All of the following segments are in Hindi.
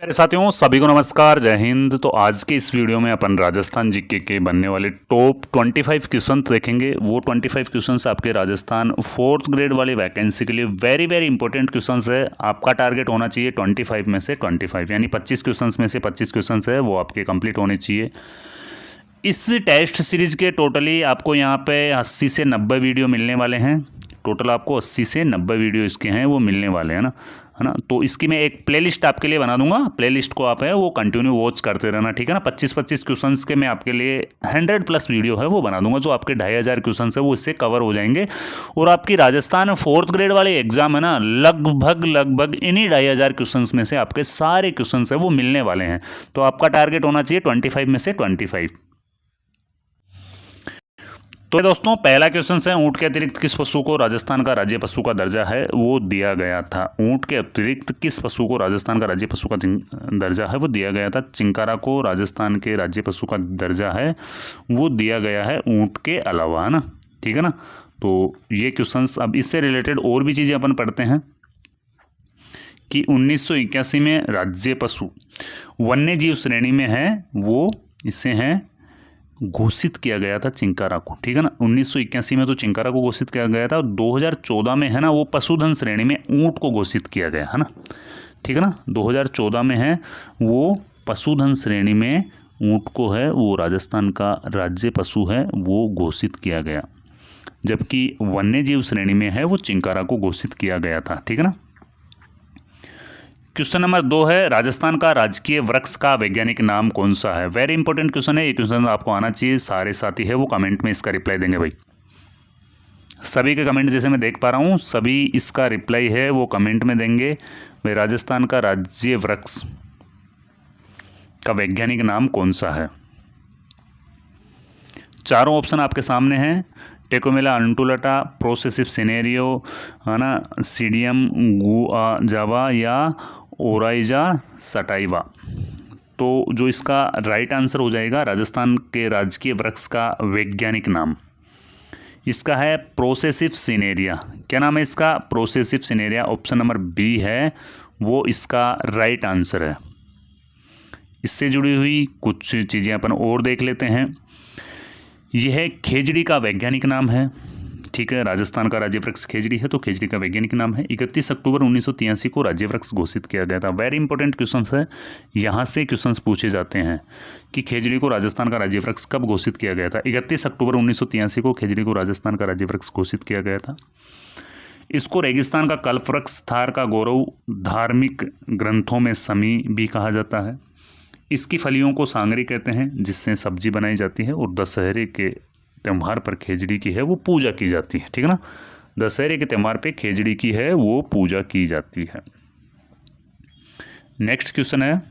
मेरे साथियों सभी को नमस्कार, जय हिंद। तो आज के इस वीडियो में अपन राजस्थान जीके के बनने वाले टॉप 25 क्वेश्चन देखेंगे। वो 25 क्वेश्चन आपके राजस्थान 4th ग्रेड वाली वैकेंसी के लिए वेरी वेरी इंपॉर्टेंट क्वेश्चन है। आपका टारगेट होना चाहिए 25 में से 25, यानी 25 क्वेश्चन में से 25 क्वेश्चन है वो आपके कंप्लीट होने चाहिए। इस टेस्ट सीरीज के टोटली आपको यहाँ पे 80 से 90 वीडियो मिलने वाले हैं। टोटल आपको 80 से 90 वीडियो इसके हैं वो मिलने वाले हैं ना, है ना। तो इसकी मैं एक प्लेलिस्ट आपके लिए बना दूंगा। प्लेलिस्ट को आप है वो कंटिन्यू वॉच करते रहना, ठीक है ना। 25-25 क्वेश्चंस के मैं आपके लिए 100+ वीडियो है वो बना दूंगा, जो आपके 2500 क्वेश्चंस है वो इससे कवर हो जाएंगे। और आपकी राजस्थान 4th ग्रेड वाले एग्जाम है ना, लगभग इन्हीं 2500 क्वेश्चंस में से आपके सारे क्वेश्चंस है वो मिलने वाले हैं। तो आपका टारगेट होना चाहिए 25 में से 25। तो दोस्तों पहला क्वेश्चन है, ऊंट के अतिरिक्त किस पशु को राजस्थान का राज्य पशु का दर्जा है वो दिया गया था। ऊंट के अतिरिक्त किस पशु को राजस्थान का राज्य पशु का दर्जा है वो दिया गया था। चिंकारा को राजस्थान के राज्य पशु का दर्जा है वो दिया गया है ऊंट के अलावा, है ना, ठीक है ना। तो ये क्वेश्चन, अब इससे रिलेटेड और भी चीज़ें अपन पढ़ते हैं कि 1981 में राज्य पशु वन्य जीव श्रेणी में है वो इससे हैं घोषित किया गया था चिंकारा को, ठीक है ना। 1981 में तो चिंकारा को घोषित किया गया था। 2014 में है ना वो पशुधन श्रेणी में ऊंट को घोषित किया गया, है ना, ठीक है ना। 2014 में है वो पशुधन श्रेणी में ऊंट को है वो राजस्थान का राज्य पशु है वो घोषित किया गया, जबकि वन्य जीव श्रेणी में है वो चिंकारा को घोषित किया गया था, ठीक है ना। क्वेश्चन नंबर 2 है, राजस्थान का राजकीय वृक्ष का वैज्ञानिक नाम कौन सा है। वेरी इंपॉर्टेंट क्वेश्चन है, ये क्वेश्चन आपको आना चाहिए। सारे साथी है वो कमेंट में इसका रिप्लाई देंगे भाई। सभी के कमेंट जैसे मैं देख पा रहा हूँ, सभी इसका रिप्लाई है वो कमेंट में देंगे भाई। राजस्थान का राज्य वृक्ष का वैज्ञानिक नाम कौन सा है। चारों ऑप्शन आपके सामने हैं। टेकोमेला अंटुलटा, प्रोसेसिव सिनेरियो, है ना, सीडियम गुआजावा या ओराइजा सटाइवा। तो जो इसका राइट आंसर हो जाएगा राजस्थान के राजकीय वृक्ष का वैज्ञानिक नाम, इसका है प्रोसेसिव सिनेरिया। क्या नाम है इसका? Processive scenario. Option number B है वो इसका राइट आंसर है। इससे जुड़ी हुई कुछ चीज़ें अपन और देख लेते हैं। यह खेजड़ी का वैज्ञानिक नाम है, ठीक है। राजस्थान का राज्य वृक्ष खेजड़ी है तो खेजड़ी का वैज्ञानिक नाम है। 31 अक्टूबर 1983 को राज्य वृक्ष घोषित किया गया था। वेरी इंपॉर्टेंट क्वेश्चन है, यहाँ से क्वेश्चंस पूछे जाते हैं कि खेजड़ी को राजस्थान का राज्य वृक्ष कब घोषित किया गया था। 31 अक्टूबर 1983 को खेजड़ी को राजस्थान का राज्य वृक्ष घोषित किया गया था। इसको रेगिस्तान का कल्पवृक्ष, थार का गौरव, धार्मिक ग्रंथों में समी भी कहा जाता है। इसकी फलियों को सांगरी कहते हैं जिससे सब्जी बनाई जाती है। और दशहरे के त्यौहार पर खेजड़ी की है वो पूजा की जाती है, ठीक है ना। दशहरे के त्यौहार पे खेजड़ी की है वो पूजा की जाती है। नेक्स्ट क्वेश्चन है,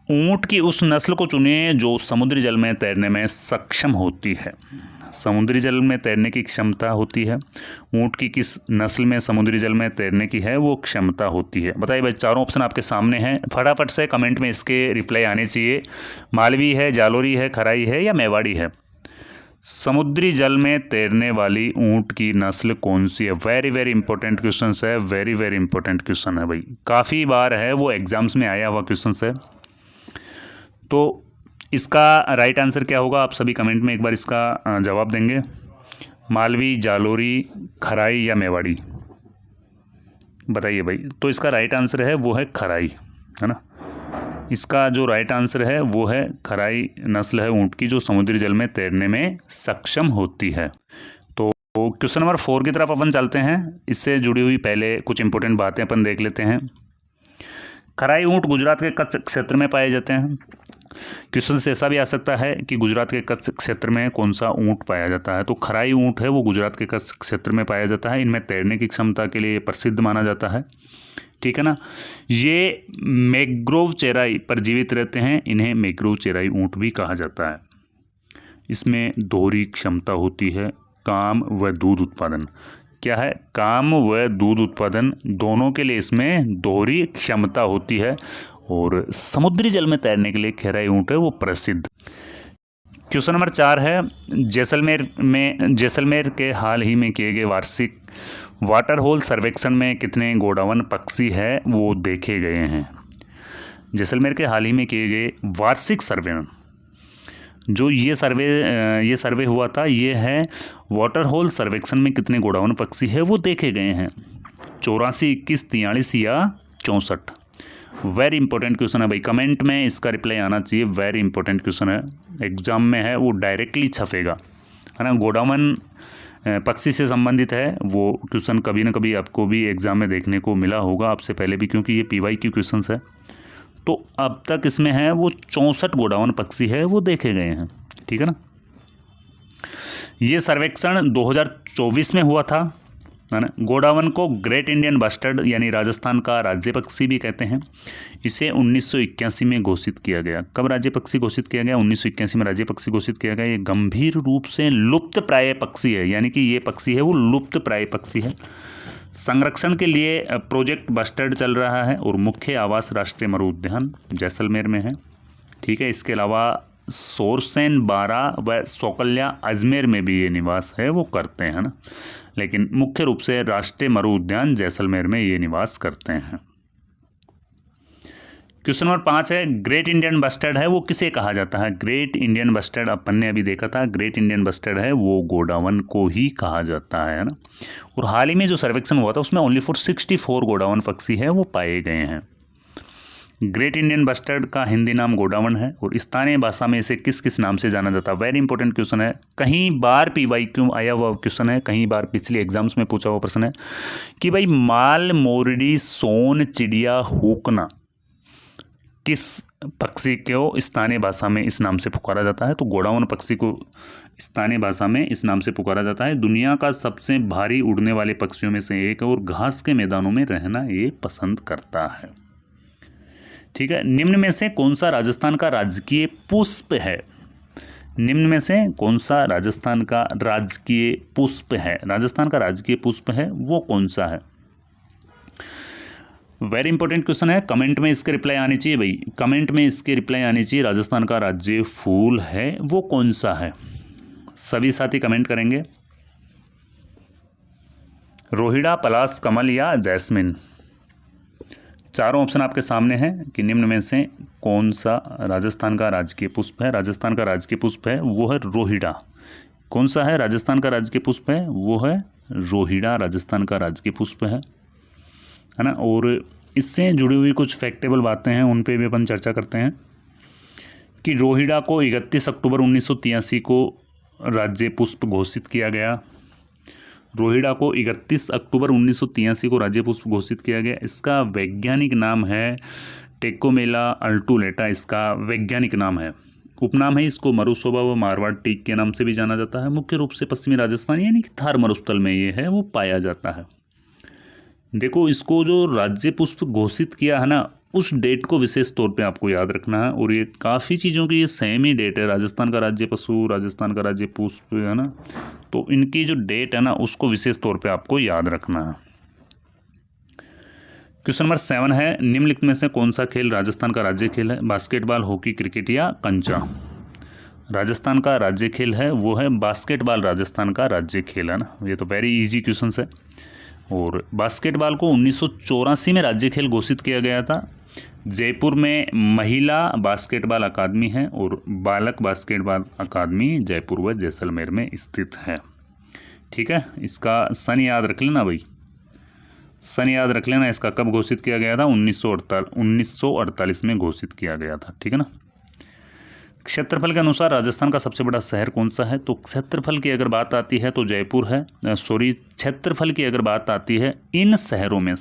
ऊंट की उस नस्ल को चुनिए जो समुद्री जल में तैरने में सक्षम होती है। समुद्री जल में तैरने की क्षमता होती है। ऊंट की किस नस्ल में समुद्री जल में तैरने की है वो क्षमता होती है। बताइए भाई, चारों ऑप्शन आपके सामने हैं। फटाफट से कमेंट में इसके रिप्लाई आने चाहिए। मालवी है, जालोरी है, खराई है या मेवाड़ी है। समुद्री जल में तैरने वाली ऊंट की नस्ल कौन सी है। वेरी वेरी इंपॉर्टेंट क्वेश्चन है, वेरी वेरी इंपॉर्टेंट क्वेश्चन है भाई। काफ़ी बार है वो एग्जाम्स में आया हुआ क्वेश्चन है। तो इसका राइट आंसर क्या होगा, आप सभी कमेंट में एक बार इसका जवाब देंगे। मालवी, जालोरी, खराई या मेवाड़ी, बताइए भाई। तो इसका राइट आंसर है वो है खराई, है ना। इसका जो राइट आंसर है वो है खराई नस्ल है ऊंट की जो समुद्री जल में तैरने में सक्षम होती है। तो क्वेश्चन नंबर 4 की तरफ अपन चलते हैं। इससे जुड़ी हुई पहले कुछ इंपॉर्टेंट बातें अपन देख लेते हैं। खराई ऊंट गुजरात के कच्छ क्षेत्र में पाए जाते हैं। क्वेश्चन से ऐसा भी आ सकता है कि गुजरात के कच्छ क्षेत्र में कौन सा ऊंट पाया जाता है। तो खराई ऊंट है वो गुजरात के कच्छ क्षेत्र में पाया जाता है। इनमें तैरने की क्षमता के लिए प्रसिद्ध माना जाता है, ठीक है ना। ये मैंग्रोव चेराई पर जीवित रहते हैं। इन्हें मैंग्रोव चेराई ऊंट भी कहा जाता है। इसमें दोहरी क्षमता होती है, काम व दूध उत्पादन। क्या है? काम व दूध उत्पादन दोनों के लिए इसमें दोहरी क्षमता होती है। और समुद्री जल में तैरने के लिए खराई ऊंट है वो प्रसिद्ध। क्वेश्चन नंबर 4 है, जैसलमेर के हाल ही में किए गए वार्षिक वाटर होल सर्वेक्षण में कितने गोडावण पक्षी है वो देखे गए हैं। जैसलमेर के हाल ही में किए गए वार्षिक सर्वे में जो ये सर्वे हुआ था, ये है वाटर होल सर्वेक्षण में कितने गोडावण पक्षी है वो देखे गए हैं। 84, 21, 43 या 64। वेरी इंपॉर्टेंट क्वेश्चन है भाई, कमेंट में इसका रिप्लाई आना चाहिए। वेरी इंपॉर्टेंट क्वेश्चन है, एग्जाम में है, वो डायरेक्टली छपेगा, है ना। गोडावण पक्षी से संबंधित है वो क्वेश्चन, कभी ना कभी आपको भी एग्जाम में देखने को मिला होगा, आपसे पहले भी, क्योंकि ये PYQ क्वेश्चन है। तो अब तक इसमें है वो 64 गोडावण पक्षी है वो देखे गए हैं, ठीक है ना। ये सर्वेक्षण 2024 में हुआ था, है ना। गोडावण को ग्रेट इंडियन बस्टर्ड यानी राजस्थान का राज्य पक्षी भी कहते हैं। इसे 1981 में घोषित किया गया। कब राज्य पक्षी घोषित किया गया? 1981 में राज्य पक्षी घोषित किया गया। ये गंभीर रूप से लुप्त प्राय पक्षी है, यानी कि ये पक्षी है वो लुप्त प्राय पक्षी है। संरक्षण के लिए प्रोजेक्ट बस्टर्ड चल रहा है और मुख्य आवास राष्ट्रीय मरु उद्यान जैसलमेर में है, ठीक है। इसके अलावा सोरसेन, बारा व सोकल्या अजमेर में भी ये निवास है वो करते हैं ना, लेकिन मुख्य रूप से राष्ट्रीय मरु उद्यान जैसलमेर में ये निवास करते हैं। क्वेश्चन नंबर 5 है, ग्रेट इंडियन बस्टर्ड है वो किसे कहा जाता है? ग्रेट इंडियन बस्टर्ड अपन ने अभी देखा था, ग्रेट इंडियन बस्टर्ड है वो गोडावण को ही कहा जाता है ना। और हाल ही में जो सर्वेक्षण हुआ था उसमें ओनली फॉर 64 गोडावण पक्षी है वो पाए गए हैं। ग्रेट इंडियन बस्टर्ड का हिंदी नाम गोडावण है और स्थानीय भाषा में इसे किस किस नाम से जाना जाता है? वेरी इंपॉर्टेंट क्वेश्चन है, कहीं बार PYQ आया हुआ क्वेश्चन है, कहीं बार पिछले एग्जाम्स में पूछा हुआ प्रश्न है कि भाई माल, मोरडी, सोन, चिड़िया, हुकना किस पक्षी को स्थानीय भाषा में इस नाम से पुकारा जाता है? तो गोडावण पक्षी को स्थानीय भाषा में इस नाम से पुकारा जाता है। दुनिया का सबसे भारी उड़ने वाले पक्षियों में से एक है और घास के मैदानों में रहना ये पसंद करता है, ठीक है। निम्न में से कौन सा राजस्थान का राजकीय पुष्प है? निम्न में से कौन सा राजस्थान का राजकीय पुष्प है? राजस्थान का राजकीय पुष्प है वो कौन सा है? वेरी इंपॉर्टेंट क्वेश्चन है, कमेंट में इसके रिप्लाई आनी चाहिए भाई, कमेंट में इसके रिप्लाई आनी चाहिए। राजस्थान का राज्य फूल है वो कौन सा है? सभी साथी कमेंट करेंगे। रोहिड़ा, पलाश, कमल या जैस्मिन? चारों ऑप्शन आपके सामने हैं कि निम्न में से कौन सा राजस्थान का राजकीय पुष्प है? राजस्थान का राजकीय पुष्प है वो है रोहिड़ा। कौन सा है राजस्थान का राजकीय पुष्प है? वो है रोहिड़ा, राजस्थान का राजकीय पुष्प है ना। और इससे जुड़ी हुई कुछ फैक्टेबल बातें हैं, उन पे भी अपन चर्चा करते हैं कि रोहिड़ा को 31 अक्टूबर 1983 को राज्य पुष्प घोषिट किया गया। रोहिड़ा को 31 अक्टूबर 1983 को राज्य पुष्प घोषित किया गया। इसका वैज्ञानिक नाम है टेकोमेला अल्टुलेटा, इसका वैज्ञानिक नाम है। उपनाम है इसको मरुशोभा व मारवाड़ टीक के नाम से भी जाना जाता है। मुख्य रूप से पश्चिमी राजस्थान यानी कि थार मरुस्थल में ये है वो पाया जाता है। देखो, इसको जो राज्य पुष्प घोषित किया है ना, उस डेट को विशेष तौर पे आपको याद रखना है। और ये काफ़ी चीज़ों की ये सेम ही डेट है, राजस्थान का राज्य पशु, राजस्थान का राज्य पुष्प, है ना। तो इनकी जो डेट है ना उसको विशेष तौर पे आपको याद रखना है। क्वेश्चन नंबर 7 है, निम्नलिखित में से कौन सा खेल राजस्थान का राज्य खेल है? बास्केटबॉल, हॉकी, क्रिकेट या कंचा? राजस्थान का राज्य खेल है वो है बास्केटबॉल, राजस्थान का राज्य खेल है ना। ये तो वेरी इजी क्वेश्चन है। और बास्केटबॉल को 1984 में राज्य खेल घोषित किया गया था। जयपुर में महिला बास्केटबॉल अकादमी है और बालक बास्केटबॉल अकादमी जयपुर व जैसलमेर में स्थित है। ठीक है, इसका सन याद रख लेना भाई, सन याद रख लेना। इसका कब घोषित किया गया था? 1948 में घोषित किया गया था। ठीक है ना। क्षेत्रफल के अनुसार राजस्थान का सबसे बड़ा शहर कौन सा है? तो क्षेत्रफल की अगर बात आती है तो जयपुर है। क्षेत्रफल की अगर बात आती है इन शहरों में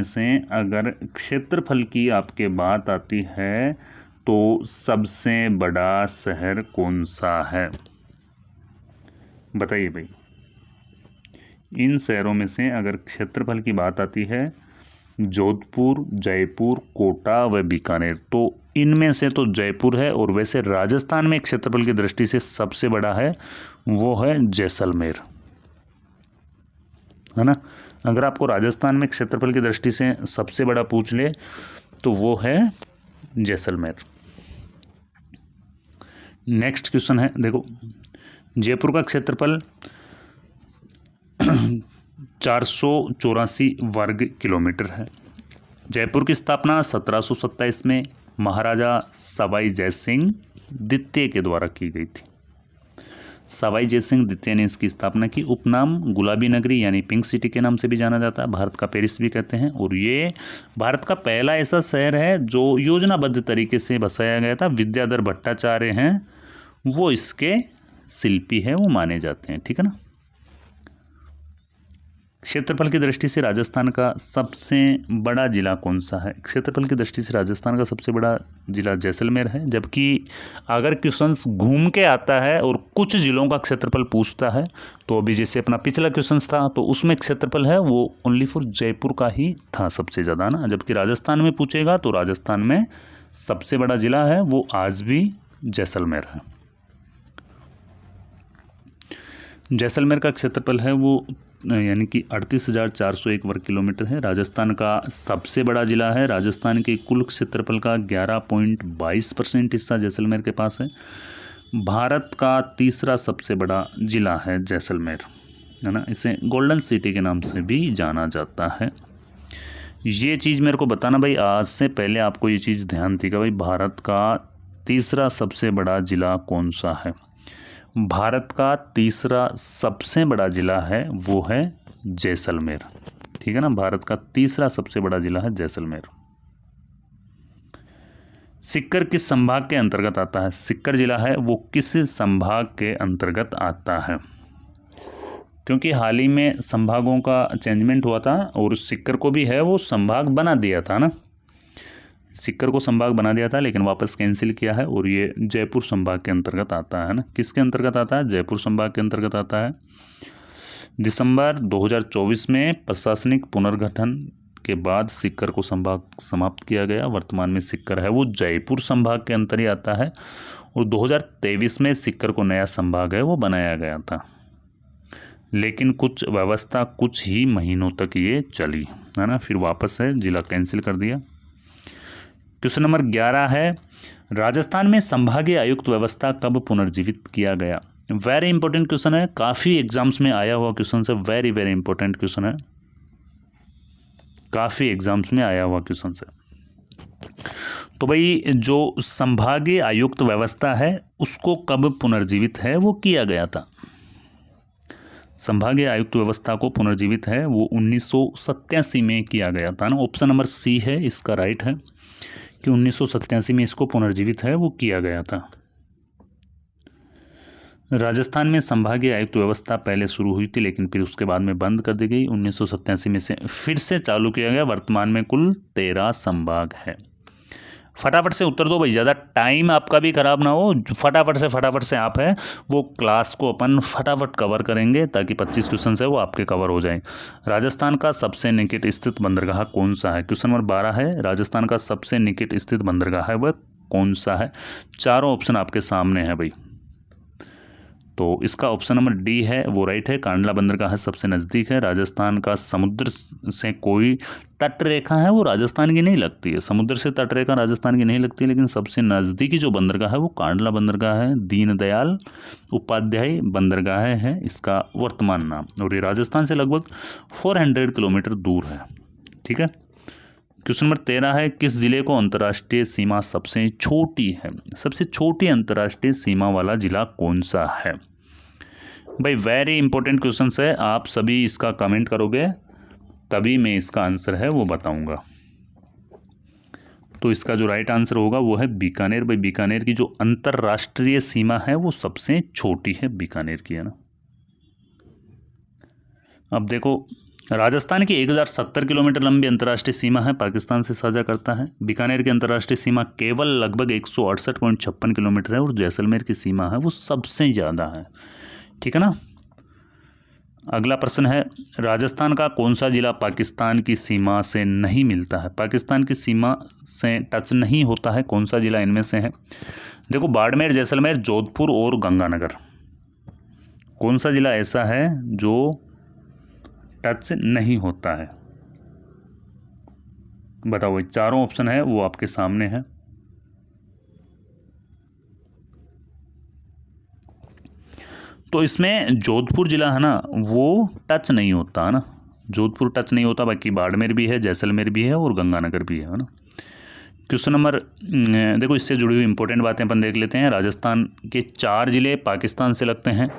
से अगर क्षेत्रफल की आपके बात आती है तो सबसे बड़ा शहर कौन सा है? बताइए भाई। इन शहरों में से अगर क्षेत्रफल की बात आती है, जोधपुर, जयपुर, कोटा व बीकानेर, तो इनमें से तो जयपुर है। और वैसे राजस्थान में क्षेत्रफल की दृष्टि से सबसे बड़ा है वो है जैसलमेर, है ना। अगर आपको राजस्थान में क्षेत्रफल की दृष्टि से सबसे बड़ा पूछ ले तो वो है जैसलमेर। नेक्स्ट क्वेश्चन है, देखो, जयपुर का क्षेत्रफल 484 वर्ग किलोमीटर है। जयपुर की स्थापना 1727 में महाराजा सवाई जयसिंह द्वितीय के द्वारा की गई थी। सवाई जयसिंह द्वितीय ने इसकी स्थापना की। उपनाम गुलाबी नगरी यानी पिंक सिटी के नाम से भी जाना जाता है, भारत का पेरिस भी कहते हैं। और ये भारत का पहला ऐसा शहर है जो योजनाबद्ध तरीके से बसाया गया था। विद्याधर भट्टाचार्य हैं वो इसके शिल्पी है, वो माने जाते हैं, ठीक है ना। क्षेत्रफल की दृष्टि से राजस्थान का सबसे बड़ा जिला कौन सा है? क्षेत्रफल की दृष्टि से राजस्थान का सबसे बड़ा जिला जैसलमेर है। जबकि अगर क्वेश्चन घूम के आता है और कुछ जिलों का क्षेत्रफल पूछता है तो अभी जैसे अपना पिछला क्वेश्चन था तो उसमें क्षेत्रफल है वो ओनली फॉर जयपुर का ही था सबसे ज़्यादा ना। जबकि राजस्थान में पूछेगा तो राजस्थान में सबसे बड़ा जिला है वो आज भी जैसलमेर है। जैसलमेर का क्षेत्रफल है वो यानी कि 38,401 वर्ग किलोमीटर है। राजस्थान का सबसे बड़ा जिला है। राजस्थान के कुल क्षेत्रफल का 11.22% हिस्सा जैसलमेर के पास है। भारत का तीसरा सबसे बड़ा जिला है जैसलमेर, है ना। इसे गोल्डन सिटी के नाम से भी जाना जाता है। ये चीज़ मेरे को बताना भाई, आज से पहले आपको ये चीज़ ध्यान थी कि भाई भारत का तीसरा सबसे बड़ा जिला कौन सा है। भारत का तीसरा सबसे बड़ा जिला है वो है जैसलमेर, ठीक है ना। भारत का तीसरा सबसे बड़ा जिला है जैसलमेर। सीकर किस संभाग के अंतर्गत आता है? सीकर जिला है वो किस संभाग के अंतर्गत आता है? क्योंकि हाल ही में संभागों का चेंजमेंट हुआ था और सीकर को भी है वो संभाग बना दिया था ना। सीकर को संभाग बना दिया था लेकिन वापस कैंसिल किया है और ये जयपुर संभाग के अंतर्गत आता है ना। किसके अंतर्गत आता है? जयपुर संभाग के अंतर्गत आता है। दिसंबर 2024 में प्रशासनिक पुनर्गठन के बाद सीकर को संभाग समाप्त किया गया। वर्तमान में सीकर है वो जयपुर संभाग के अंतर ही आता है और 2023 में सीकर को नया संभाग है वो बनाया गया था। लेकिन कुछ व्यवस्था कुछ ही महीनों तक ये चली, है ना, फिर वापस है जिला कैंसिल कर दिया। क्वेश्चन नंबर 11 है, राजस्थान में संभागीय आयुक्त व्यवस्था कब पुनर्जीवित किया गया? वेरी इंपॉर्टेंट क्वेश्चन है, काफ़ी एग्जाम्स में आया हुआ क्वेश्चन है, वेरी वेरी इंपॉर्टेंट क्वेश्चन है, काफ़ी एग्जाम्स में आया हुआ क्वेश्चन है। तो भाई जो संभागीय आयुक्त व्यवस्था है उसको कब पुनर्जीवित है वो किया गया था? संभागीय आयुक्त व्यवस्था को पुनर्जीवित है वो 1987 में किया गया था ना। ऑप्शन नंबर सी है इसका राइट है कि 1987 में इसको पुनर्जीवित है वो किया गया था। राजस्थान में संभागीय आयुक्त व्यवस्था पहले शुरू हुई थी लेकिन फिर उसके बाद में बंद कर दी गई। 1987 में से फिर से चालू किया गया। वर्तमान में कुल 13 संभाग है। फटाफट से उत्तर दो भाई, ज़्यादा टाइम आपका भी खराब ना हो। फटाफट से आप है वो क्लास को अपन फटाफट कवर करेंगे ताकि 25 क्वेश्चन है वो आपके कवर हो जाएं। राजस्थान का सबसे निकट स्थित बंदरगाह कौन सा है? क्वेश्चन नंबर 12 है, राजस्थान का सबसे निकट स्थित बंदरगाह है वह कौन सा है? चारों ऑप्शन आपके सामने है भाई। तो इसका ऑप्शन नंबर डी है वो राइट है। कांडला बंदरगाह सबसे नज़दीक है। राजस्थान का समुद्र से कोई तट रेखा है वो राजस्थान की नहीं लगती है। समुद्र से तट रेखा राजस्थान की नहीं लगती है लेकिन सबसे नज़दीकी जो बंदरगाह है वो कांडला बंदरगाह है। दीनदयाल उपाध्याय बंदरगाह है इसका वर्तमान नाम, और ये राजस्थान से लगभग 400 किलोमीटर दूर है, ठीक है। क्वेश्चन नंबर 13 है, किस जिले को अंतर्राष्ट्रीय सीमा सबसे छोटी है? सबसे छोटी अंतर्राष्ट्रीय सीमा वाला जिला कौन सा है? भाई वेरी इंपॉर्टेंट क्वेश्चन है, आप सभी इसका कमेंट करोगे तभी मैं इसका आंसर है वो बताऊंगा। तो इसका जो राइट आंसर होगा वो है बीकानेर। भाई बीकानेर की जो अंतर्राष्ट्रीय सीमा है वो सबसे छोटी है, बीकानेर की, है ना। अब देखो, राजस्थान की 1070 किलोमीटर लंबी अंतर्राष्ट्रीय सीमा है पाकिस्तान से साझा करता है। बीकानेर की अंतर्राष्ट्रीय सीमा केवल लगभग 168.56 किलोमीटर है और जैसलमेर की सीमा है वो सबसे ज़्यादा है, ठीक है ना। अगला प्रश्न है, राजस्थान का कौन सा जिला पाकिस्तान की सीमा से नहीं मिलता है? पाकिस्तान की सीमा से टच नहीं होता है, कौन सा जिला इनमें से है? देखो, बाड़मेर, जैसलमेर, जोधपुर और गंगानगर। कौन सा जिला ऐसा है जो टच नहीं होता है? बताओ भाई, चारों ऑप्शन है वो आपके सामने है। तो इसमें जोधपुर ज़िला है ना वो टच नहीं होता है ना, जोधपुर टच नहीं होता, बाकी बाड़मेर भी है, जैसलमेर भी है और गंगानगर भी है ना। क्वेश्चन नंबर देखो, इससे जुड़ी हुई इंपॉर्टेंट बातें अपन देख लेते हैं। राजस्थान के 4 ज़िले पाकिस्तान से लगते हैं,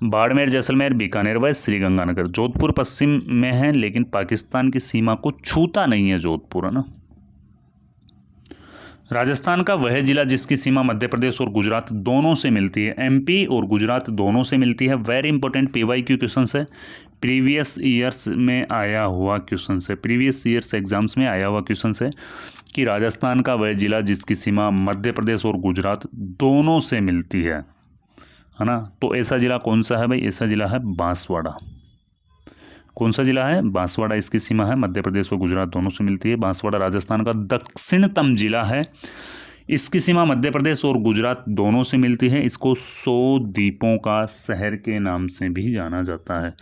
बाड़मेर, जैसलमेर, बीकानेर व श्रीगंगानगर। जोधपुर पश्चिम में है लेकिन पाकिस्तान की सीमा को छूता नहीं है जोधपुर, है ना। राजस्थान का वह जिला जिसकी सीमा मध्य प्रदेश और गुजरात दोनों से मिलती है, एमपी और गुजरात दोनों से मिलती है। वेरी इंपॉर्टेंट PYQ क्वेश्चन है, प्रीवियस ईयर्स में आया हुआ क्वेश्चन है, प्रीवियस ईयर्स एग्जाम्स में आया हुआ क्वेश्चन है कि राजस्थान का वह जिला जिसकी सीमा मध्य प्रदेश और गुजरात दोनों से मिलती है ना। तो ऐसा जिला कौन सा है भाई? ऐसा जिला है बांसवाड़ा। कौन सा जिला है? बांसवाड़ा। इसकी सीमा है मध्य प्रदेश और गुजरात दोनों से मिलती है। बांसवाड़ा राजस्थान का दक्षिणतम जिला है, इसकी सीमा मध्य प्रदेश और गुजरात दोनों से मिलती है। इसको 100 द्वीपों का शहर के नाम से भी जाना जाता है।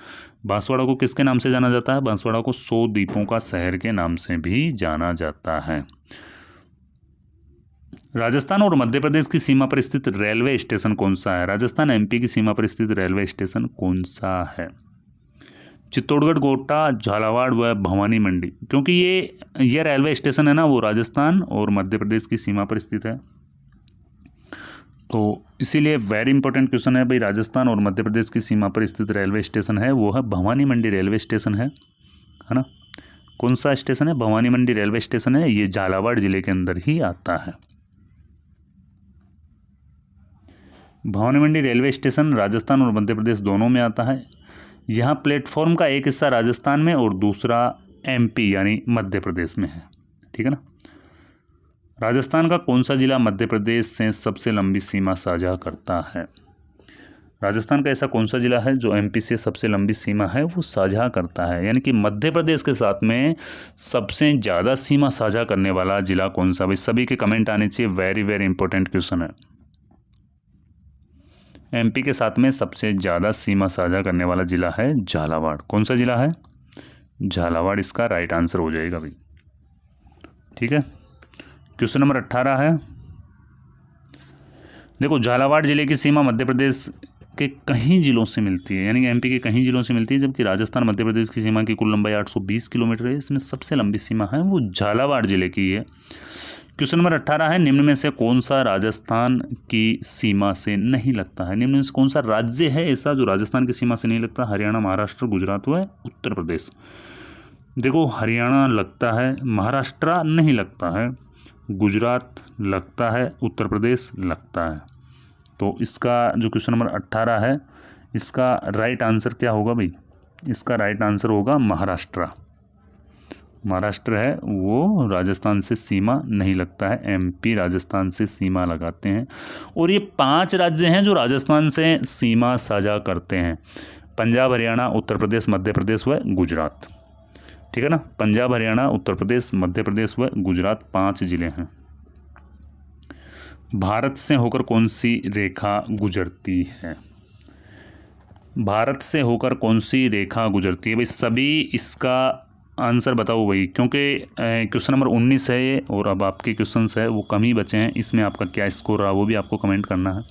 बांसवाड़ा को किसके नाम से जाना जाता है? बांसवाड़ा को 100 द्वीपों का शहर के नाम से भी जाना जाता है। राजस्थान और मध्य प्रदेश की सीमा पर स्थित रेलवे स्टेशन कौन सा है? राजस्थान MP की सीमा पर स्थित रेलवे स्टेशन कौन सा है? चित्तौड़गढ़, कोटा, झालावाड़ व भवानी मंडी, क्योंकि ये रेलवे स्टेशन है ना वो राजस्थान और मध्य प्रदेश की सीमा पर स्थित है, तो इसीलिए वेरी इंपॉर्टेंट क्वेश्चन है भाई। राजस्थान और मध्य प्रदेश की सीमा पर स्थित रेलवे स्टेशन है वो है भवानी मंडी रेलवे स्टेशन है ना। कौन सा स्टेशन है? भवानी मंडी रेलवे स्टेशन है, ये झालावाड़ जिले के अंदर ही आता है। भवानी मंडी रेलवे स्टेशन राजस्थान और मध्य प्रदेश दोनों में आता है। यहाँ प्लेटफॉर्म का एक हिस्सा राजस्थान में और दूसरा MP यानी मध्य प्रदेश में है, ठीक है ना। राजस्थान का कौन सा जिला मध्य प्रदेश से सबसे लंबी सीमा साझा करता है? राजस्थान का ऐसा कौन सा जिला है जो MP से सबसे लंबी सीमा है वो साझा करता है, यानी कि मध्य प्रदेश के साथ में सबसे ज़्यादा सीमा साझा करने वाला जिला कौन सा? भाई सभी के कमेंट आने चाहिए, वेरी वेरी इंपॉर्टेंट क्वेश्चन है। MP के साथ में सबसे ज़्यादा सीमा साझा करने वाला जिला है झालावाड़। कौन सा जिला है? झालावाड़ इसका राइट आंसर हो जाएगा भाई, ठीक है। क्वेश्चन नंबर 18 है, देखो झालावाड़ जिले की सीमा मध्य प्रदेश के कई जिलों से मिलती है, यानी कि MP के कई जिलों से मिलती है, जबकि राजस्थान मध्य प्रदेश की सीमा की कुल लंबाई 820 किलोमीटर है। इसमें सबसे लंबी सीमा है वो झालावाड़ जिले की है। क्वेश्चन नंबर 18 है, निम्न में से कौन सा राजस्थान की सीमा से नहीं लगता है? निम्न में से कौन सा राज्य है ऐसा जो राजस्थान की सीमा से नहीं लगता? हरियाणा, महाराष्ट्र, गुजरात व उत्तर प्रदेश। देखो हरियाणा लगता है, महाराष्ट्र नहीं लगता है, गुजरात लगता है, उत्तर प्रदेश लगता है। तो इसका जो क्वेश्चन नंबर 18 है इसका राइट आंसर क्या होगा भाई? इसका राइट आंसर होगा महाराष्ट्र। महाराष्ट्र है वो राजस्थान से सीमा नहीं लगता है, MP राजस्थान से सीमा लगाते हैं। और ये 5 राज्य हैं जो राजस्थान से सीमा साझा करते हैं, पंजाब, हरियाणा, उत्तर प्रदेश, मध्य प्रदेश व गुजरात, ठीक है ना। पंजाब, हरियाणा, उत्तर प्रदेश, मध्य प्रदेश व गुजरात 5 जिले हैं। भारत से होकर कौन सी रेखा गुजरती है? भारत से होकर कौन सी रेखा गुजरती है भाई? सभी इसका आंसर बताओ भाई, क्योंकि क्वेश्चन नंबर 19 है ये और अब आपके क्वेश्चंस है वो कम ही बचे हैं, इसमें आपका क्या स्कोर रहा वो भी आपको कमेंट करना है,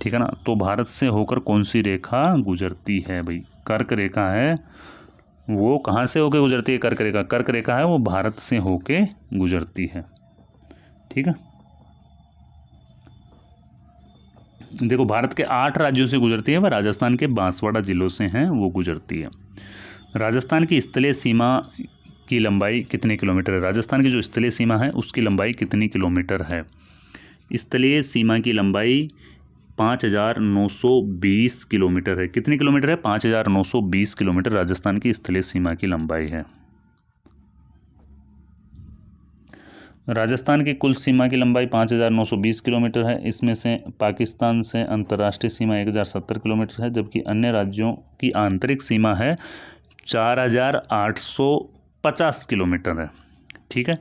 ठीक है ना। तो भारत से होकर कौन सी रेखा गुजरती है भाई? कर्क रेखा है वो। कहाँ से होकर गुजरती है कर्क रेखा? कर्क रेखा है वो भारत से होके गुजरती है, ठीक है। देखो भारत के 8 राज्यों से गुजरती है, वह राजस्थान के बांसवाड़ा जिलों से हैं वो गुजरती है। राजस्थान की स्थलीय सीमा की लंबाई कितने किलोमीटर है? राजस्थान की जो स्थलीय सीमा है उसकी लंबाई कितनी किलोमीटर है? स्थलीय सीमा की लंबाई 5920 किलोमीटर है। कितनी किलोमीटर है? 5920 किलोमीटर राजस्थान की स्थलीय सीमा की लंबाई है। राजस्थान की कुल सीमा की लंबाई 5920 किलोमीटर है। इसमें से पाकिस्तान से अंतर्राष्ट्रीय सीमा 1070 किलोमीटर है, जबकि अन्य राज्यों की आंतरिक सीमा है 4850 किलोमीटर है, ठीक है।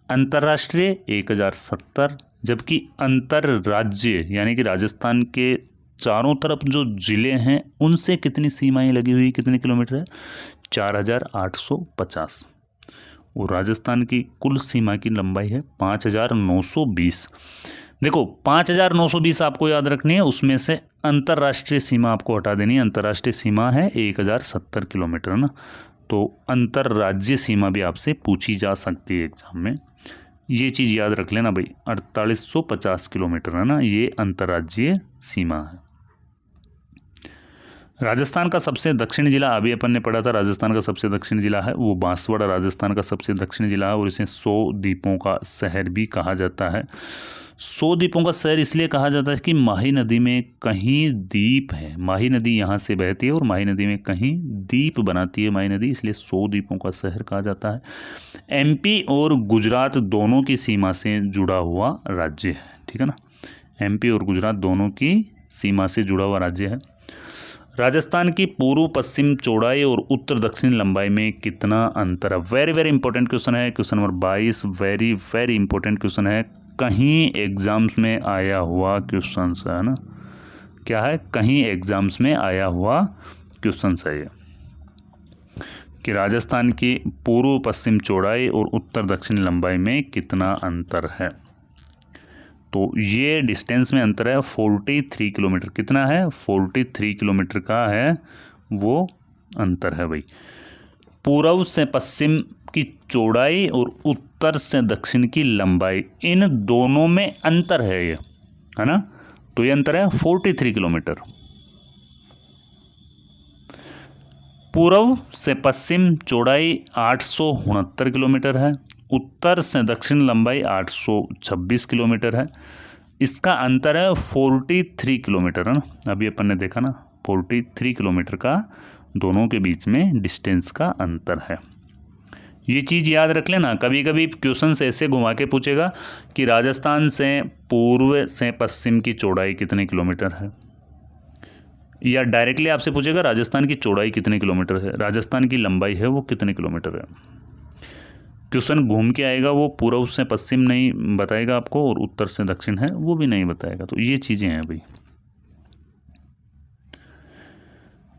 अंतर्राष्ट्रीय 1070, जबकि अंतर्राज्य यानी कि राजस्थान के चारों तरफ जो ज़िले हैं उनसे कितनी सीमाएं लगी हुई, कितने किलोमीटर है? 4850। और राजस्थान की कुल सीमा की लंबाई है 5920। देखो 5,920 आपको याद रखनी है, उसमें से अंतर्राष्ट्रीय सीमा आपको हटा देनी है। अंतर्राष्ट्रीय सीमा है 1,070 किलोमीटर ना, तो अंतर्राज्यीय सीमा भी आपसे पूछी जा सकती है एग्जाम में, ये चीज़ याद रख लेना भाई। 4850 किलोमीटर है ना, ये अंतर्राज्यीय सीमा है। राजस्थान का सबसे दक्षिणी जिला, अभी अपन ने पढ़ा था, राजस्थान का सबसे दक्षिणी जिला है वो बांसवाड़ा राजस्थान का सबसे दक्षिणी जिला है, और इसे 100 द्वीपों का शहर भी कहा जाता है। 100 द्वीपों का शहर इसलिए कहा जाता है कि माही नदी में कहीं द्वीप है, माही नदी यहाँ से बहती है और माही नदी में कहीं द्वीप बनाती है माही नदी, इसलिए 100 द्वीपों का शहर कहा जाता है। एमपी और गुजरात दोनों की सीमा से जुड़ा हुआ राज्य है, ठीक है ना, एमपी और गुजरात दोनों की सीमा से जुड़ा हुआ राज्य है। राजस्थान की पूर्व पश्चिम चौड़ाई और उत्तर दक्षिण लंबाई में कितना अंतर है? वेरी वेरी इंपॉर्टेंट क्वेश्चन है, question number 22, very very important question है, कहीं एग्जाम्स में आया हुआ क्वेश्चन है ना, क्या है, कहीं एग्जाम्स में आया हुआ क्वेश्चन है ये, कि राजस्थान की पूर्व पश्चिम चौड़ाई और उत्तर दक्षिण लंबाई में कितना अंतर है। तो ये डिस्टेंस में अंतर है 43 किलोमीटर, कितना है, 43 किलोमीटर का है वो अंतर है भाई। पूर्व से पश्चिम की चौड़ाई और उत्तर से दक्षिण की लंबाई, इन दोनों में अंतर है ये, है ना, तो ये अंतर है 43 किलोमीटर। पूर्व से पश्चिम चौड़ाई 869 किलोमीटर है, उत्तर से दक्षिण लंबाई 826 किलोमीटर है, इसका अंतर है 43 किलोमीटर है ना, अभी अपन ने देखा ना 43 किलोमीटर का दोनों के बीच में डिस्टेंस का अंतर है। ये चीज़ याद रख लेना, कभी कभी क्वेश्चन से ऐसे घुमा के पूछेगा कि राजस्थान से पूर्व से पश्चिम की चौड़ाई कितने किलोमीटर है, या डायरेक्टली आपसे पूछेगा राजस्थान की चौड़ाई कितने किलोमीटर है, राजस्थान की लंबाई है वो कितने किलोमीटर है। क्वेश्चन घूम के आएगा, वो पूर्व से पश्चिम नहीं बताएगा आपको और उत्तर से दक्षिण है वो भी नहीं बताएगा, तो ये चीज़ें हैं भाई।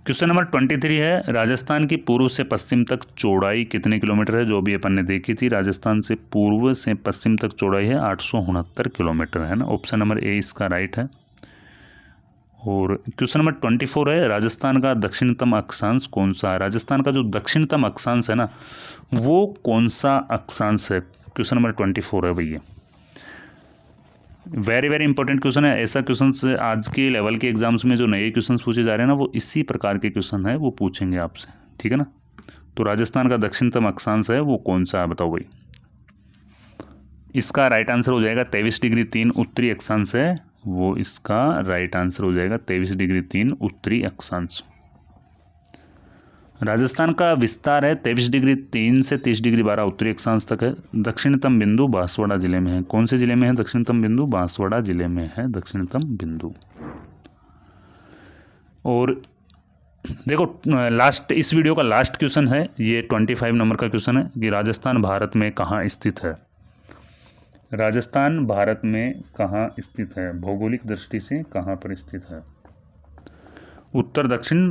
क्वेश्चन नंबर 23 है, राजस्थान की पूर्व से पश्चिम तक चौड़ाई कितने किलोमीटर है, जो भी अपन ने देखी थी, राजस्थान से पूर्व से पश्चिम तक चौड़ाई है 869 किलोमीटर है ना, ऑप्शन नंबर ए इसका राइट है। और क्वेश्चन नंबर 24 है, राजस्थान का दक्षिणतम अक्षांश कौन सा है, राजस्थान का जो दक्षिणतम अक्षांश है ना वो कौन सा अक्षांश है, क्वेश्चन नंबर 24 है भैया। वेरी वेरी इंपॉर्टेंट क्वेश्चन है, ऐसा क्वेश्चन से आज के लेवल के एग्जाम्स में जो नए क्वेश्चन पूछे जा रहे हैं ना वो इसी प्रकार के क्वेश्चन है, वो पूछेंगे आपसे, ठीक है ना। तो राजस्थान का दक्षिणतम अक्षांश है वो कौन सा है बताओ भाई। इसका राइट आंसर हो जाएगा 23 डिग्री 3 उत्तरी अक्षांश है, वो इसका राइट आंसर हो जाएगा 23 डिग्री 3 उत्तरी अक्षांश। राजस्थान का विस्तार है 23 डिग्री 3 से 30 डिग्री 12 उत्तरी अक्षांश तक है। दक्षिणतम बिंदु बांसवाड़ा जिले में है, कौन से जिले में है दक्षिणतम बिंदु, बांसवाड़ा जिले में है दक्षिणतम बिंदु। और देखो लास्ट, इस वीडियो का लास्ट क्वेश्चन है ये 25 नंबर का क्वेश्चन है कि राजस्थान भारत में कहाँ स्थित है, राजस्थान भारत में कहाँ स्थित है, भौगोलिक दृष्टि से कहाँ पर स्थित है, उत्तर दक्षिण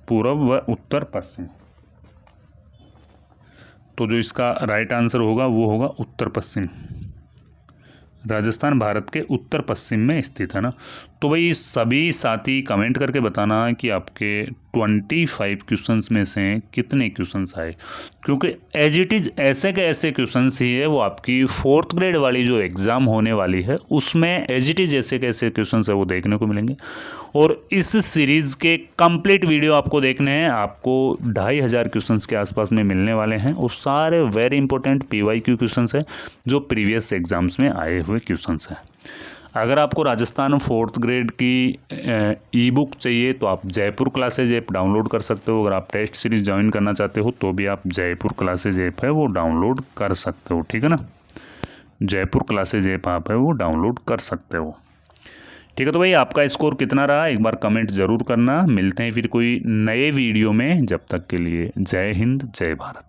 पूर्व व उत्तर पश्चिम। तो जो इसका राइट आंसर होगा वो होगा उत्तर पश्चिम, राजस्थान भारत के उत्तर पश्चिम में स्थित है ना। तो भाई सभी साथी कमेंट करके बताना कि आपके 25 क्वेश्चंस में से कितने क्वेश्चंस आए, क्योंकि एज इट इज ऐसे के ऐसे क्वेश्चंस ही है वो आपकी 4th ग्रेड वाली जो एग्ज़ाम होने वाली है उसमें एज इट इज ऐसे के ऐसे क्वेश्चंस है वो देखने को मिलेंगे। और इस सीरीज़ के कंप्लीट वीडियो आपको देखने हैं, आपको 2500 क्वेश्चंस के आसपास में मिलने वाले हैं और सारे वेरी इंपॉर्टेंट PYQ क्वेश्चंस है जो प्रीवियस एग्जाम्स में आए हुए क्वेश्चंस हैं। अगर आपको राजस्थान 4th ग्रेड की ई बुक चाहिए तो आप जयपुर क्लासेज ऐप डाउनलोड कर सकते हो। अगर आप टेस्ट सीरीज ज्वाइन करना चाहते हो तो भी आप जयपुर क्लासेज ऐप है वो डाउनलोड कर सकते हो, ठीक है ना। जयपुर क्लासेज ऐप आप है वो डाउनलोड कर सकते हो, ठीक है। तो भाई आपका स्कोर कितना रहा एक बार कमेंट ज़रूर करना। मिलते हैं फिर कोई नए वीडियो में, जब तक के लिए जय हिंद जय भारत।